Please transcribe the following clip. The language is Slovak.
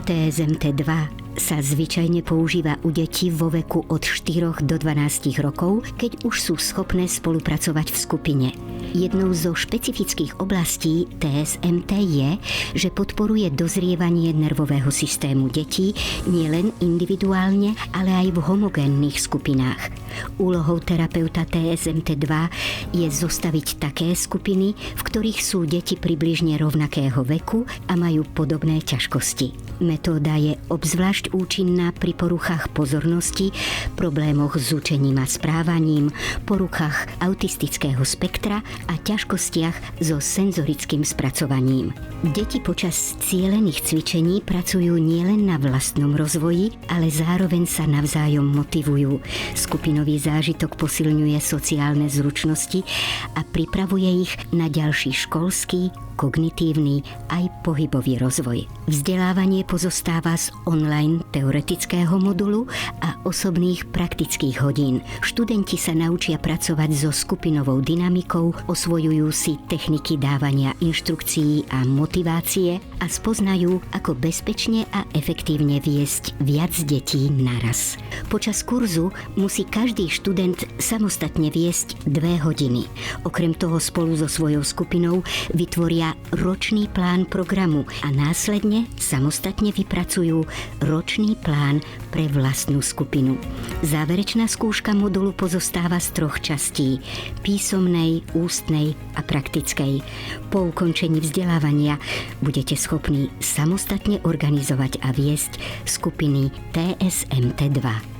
TSMT2 sa zvyčajne používa u detí vo veku od 4 do 12 rokov, keď už sú schopné spolupracovať v skupine. Jednou zo špecifických oblastí TSMT je, že podporuje dozrievanie nervového systému detí nielen individuálne, ale aj v homogénnych skupinách. Úlohou terapeuta TSMT2 je zostaviť také skupiny, v ktorých sú deti približne rovnakého veku a majú podobné ťažkosti. Metóda je obzvlášť účinná pri poruchách pozornosti, problémoch s učením a správaním, poruchách autistického spektra a ťažkostiach so senzorickým spracovaním. Deti počas cielených cvičení pracujú nielen na vlastnom rozvoji, ale zároveň sa navzájom motivujú. Skupinový zážitok posilňuje sociálne zručnosti a pripravuje ich na ďalší školský, kognitívny aj pohybový rozvoj. Vzdelávanie pozostáva z online teoretického modulu a osobných praktických hodín. Študenti sa naučia pracovať so skupinovou dynamikou, osvojujú si techniky dávania inštrukcií a motivácie a spoznajú, ako bezpečne a efektívne viesť viac detí naraz. Počas kurzu musí každý študent samostatne viesť 2 hodiny. Okrem toho spolu so svojou skupinou vytvoria ročný plán programu a následne samostatne vypracujú ročný plán pre vlastnú skupinu. Záverečná skúška modulu pozostáva z 3 častí: písomnej, ústnej a praktickej. Po ukončení vzdelávania budete schopní samostatne organizovať a viesť skupiny TSMT2.